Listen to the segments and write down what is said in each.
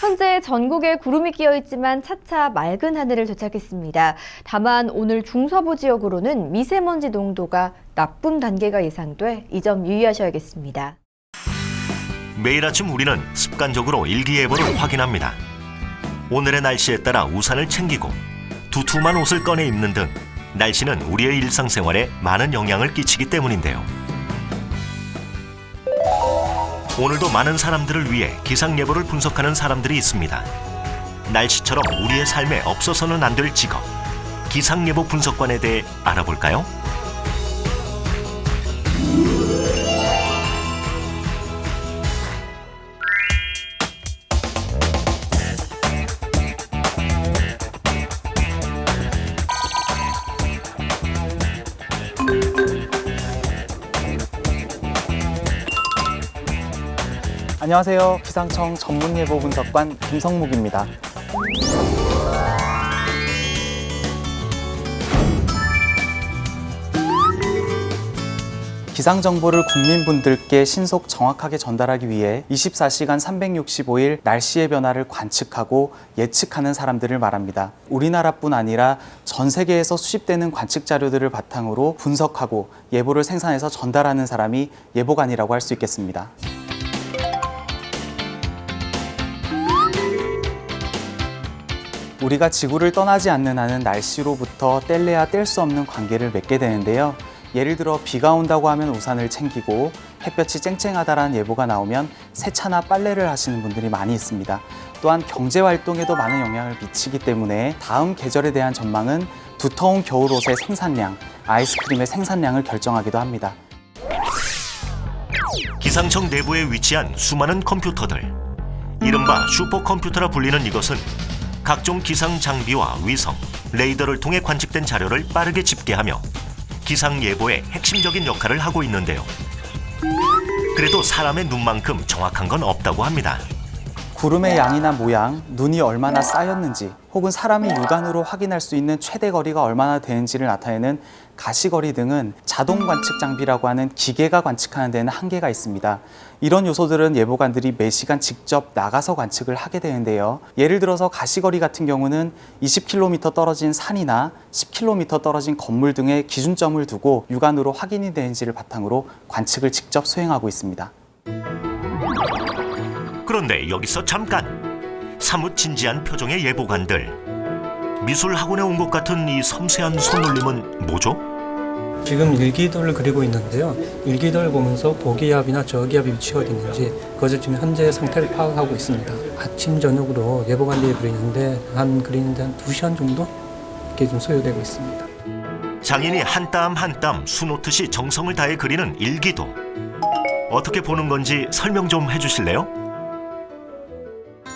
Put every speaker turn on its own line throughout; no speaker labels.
현재 전국에 구름이 끼어 있지만 차차 맑은 하늘을 도착했습니다. 다만 오늘 중서부 지역으로는 미세먼지 농도가 나쁨 단계가 예상돼 이 점 유의하셔야겠습니다.
매일 아침 우리는 습관적으로 일기예보를 확인합니다. 오늘의 날씨에 따라 우산을 챙기고 두툼한 옷을 꺼내 입는 등 날씨는 우리의 일상생활에 많은 영향을 끼치기 때문인데요. 오늘도 많은 사람들을 위해 기상예보를 분석하는 사람들이 있습니다. 날씨처럼 우리의 삶에 없어서는 안 될 직업, 기상예보 분석관에 대해 알아볼까요?
안녕하세요. 기상청 전문예보 분석관 김성묵입니다. 기상정보를 국민분들께 신속 정확하게 전달하기 위해 24시간 365일 날씨의 변화를 관측하고 예측하는 사람들을 말합니다. 우리나라뿐 아니라 전 세계에서 수집되는 관측 자료들을 바탕으로 분석하고 예보를 생산해서 전달하는 사람이 예보관이라고 할 수 있겠습니다. 우리가 지구를 떠나지 않는 한은 날씨로부터 뗄래야 뗄 수 없는 관계를 맺게 되는데요. 예를 들어 비가 온다고 하면 우산을 챙기고 햇볕이 쨍쨍하다라는 예보가 나오면 세차나 빨래를 하시는 분들이 많이 있습니다. 또한 경제활동에도 많은 영향을 미치기 때문에 다음 계절에 대한 전망은 두터운 겨울옷의 생산량, 아이스크림의 생산량을 결정하기도 합니다.
기상청 내부에 위치한 수많은 컴퓨터들, 이른바 슈퍼컴퓨터라 불리는 이것은 각종 기상 장비와 위성, 레이더를 통해 관측된 자료를 빠르게 집계하며 기상 예보의 핵심적인 역할을 하고 있는데요. 그래도 사람의 눈만큼 정확한 건 없다고 합니다.
구름의 양이나 모양, 눈이 얼마나 쌓였는지 혹은 사람이 육안으로 확인할 수 있는 최대 거리가 얼마나 되는지를 나타내는 가시거리 등은 자동 관측 장비라고 하는 기계가 관측하는 데는 한계가 있습니다. 이런 요소들은 예보관들이 매시간 직접 나가서 관측을 하게 되는데요. 예를 들어서 가시거리 같은 경우는 20km 떨어진 산이나 10km 떨어진 건물 등의 기준점을 두고 육안으로 확인이 되는지를 바탕으로 관측을 직접 수행하고 있습니다.
그런데 여기서 잠깐! 사뭇 진지한 표정의 예보관들. 미술 학원에 온 것 같은 이 섬세한 손놀림은 뭐죠?
지금 일기도를 그리고 있는데요. 일기도를 보면서 고기압이나 저기압이 위치가 어디 있는지 그것을 지금 현재 상태를 파악하고 있습니다. 아침 저녁으로 예보관들이 그리는데 한 2시간 정도 이렇게 좀 소요되고 있습니다.
장인이 한 땀 한 땀 수놓듯이 정성을 다해 그리는 일기도. 어떻게 보는 건지 설명 좀 해주실래요?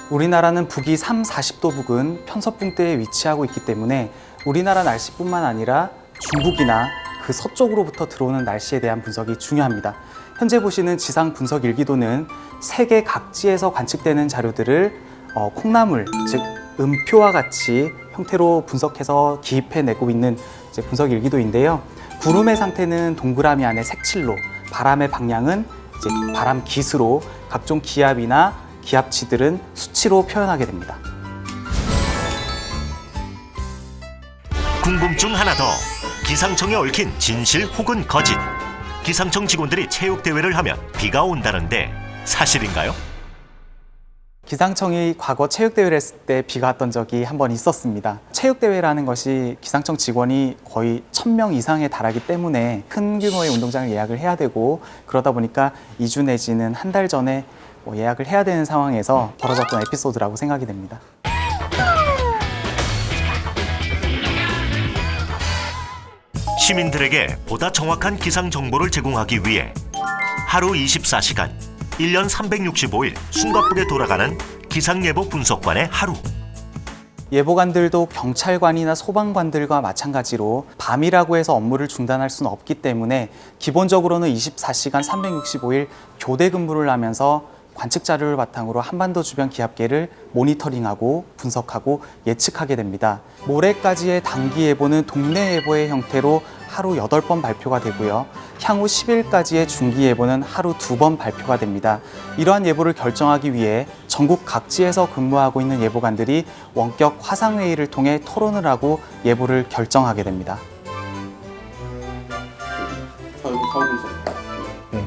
우리나라는 북위 40도 북은 편서풍대에 위치하고 있기 때문에 우리나라 날씨뿐만 아니라 중국이나 그 서쪽으로부터 들어오는 날씨에 대한 분석이 중요합니다. 현재 보시는 지상 분석 일기도는 세계 각지에서 관측되는 자료들을 콩나물, 즉 음표와 같이 형태로 분석해서 기입해내고 있는 분석 일기도인데요. 구름의 상태는 동그라미 안에 색칠로, 바람의 방향은 바람 기수로, 각종 기압이나 기압치들은 수치로 표현하게 됩니다.
궁금증 하나 더. 기상청에 얽힌 진실 혹은 거짓. 기상청 직원들이 체육대회를 하면 비가 온다는데 사실인가요?
기상청이 과거 체육대회를 했을 때 비가 왔던 적이 한 번 있었습니다. 체육대회라는 것이 기상청 직원이 거의 1000명 이상에 달하기 때문에 큰 규모의 운동장을 예약을 해야 되고, 그러다 보니까 2주 내지는 한 달 전에 예약을 해야 되는 상황에서 벌어졌던 에피소드라고 생각이 됩니다.
시민들에게 보다 정확한 기상 정보를 제공하기 위해 하루 24시간, 1년 365일 숨가쁘게 돌아가는 기상예보 분석관의 하루.
예보관들도 경찰관이나 소방관들과 마찬가지로 밤이라고 해서 업무를 중단할 수는 없기 때문에 기본적으로는 24시간 365일 교대 근무를 하면서 관측 자료를 바탕으로 한반도 주변 기압계를 모니터링하고 분석하고 예측하게 됩니다. 모레까지의 단기 예보는 동네 예보의 형태로 하루 8번 발표가 되고요. 향후 10일까지의 중기예보는 하루 2번 발표가 됩니다. 이러한 예보를 결정하기 위해 전국 각지에서 근무하고 있는 예보관들이 원격 화상회의를 통해 토론을 하고 예보를 결정하게 됩니다. 네.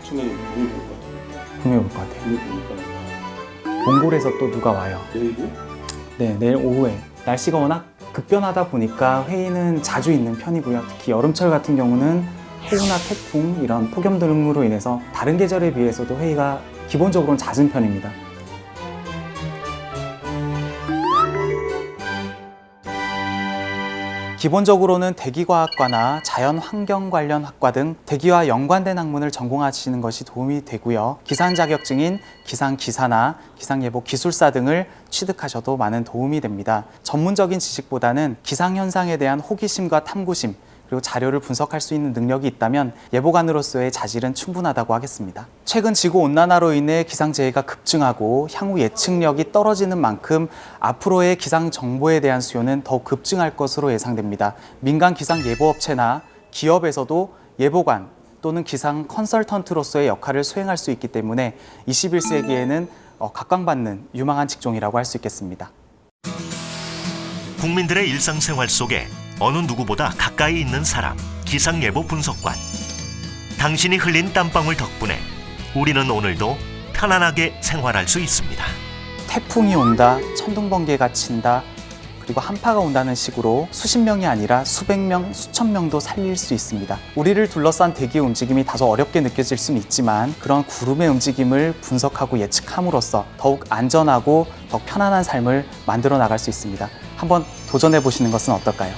청년이 누굴 볼 것 같아요?
분명히 올 것 같아요.
누굴 볼까요?
몽골에서 또 누가 와요.
내일도?
네, 내일 오후에. 날씨가 워낙 급변하다 보니까 회의는 자주 있는 편이고요. 특히 여름철 같은 경우는 호우나 태풍 이런 폭염 등으로 인해서 다른 계절에 비해서도 회의가 기본적으로는 잦은 편입니다. 기본적으로는 대기과학과나 자연환경 관련 학과 등 대기와 연관된 학문을 전공하시는 것이 도움이 되고요. 기상 자격증인 기상기사나 기상예보 기술사 등을 취득하셔도 많은 도움이 됩니다. 전문적인 지식보다는 기상현상에 대한 호기심과 탐구심, 그리고 자료를 분석할 수 있는 능력이 있다면 예보관으로서의 자질은 충분하다고 하겠습니다. 최근 지구온난화로 인해 기상재해가 급증하고 향후 예측력이 떨어지는 만큼 앞으로의 기상 정보에 대한 수요는 더욱 급증할 것으로 예상됩니다. 민간 기상 예보업체나 기업에서도 예보관 또는 기상 컨설턴트로서의 역할을 수행할 수 있기 때문에 21세기에는 각광받는 유망한 직종이라고 할 수 있겠습니다.
국민들의 일상생활 속에 어느 누구보다 가까이 있는 사람, 기상예보 분석관. 당신이 흘린 땀방울 덕분에 우리는 오늘도 편안하게 생활할 수 있습니다.
태풍이 온다, 천둥번개가 친다, 그리고 한파가 온다는 식으로 수십 명이 아니라 수백 명, 수천 명도 살릴 수 있습니다. 우리를 둘러싼 대기의 움직임이 다소 어렵게 느껴질 수는 있지만 그런 구름의 움직임을 분석하고 예측함으로써 더욱 안전하고 더 편안한 삶을 만들어 나갈 수 있습니다. 한번 도전해 보시는 것은 어떨까요?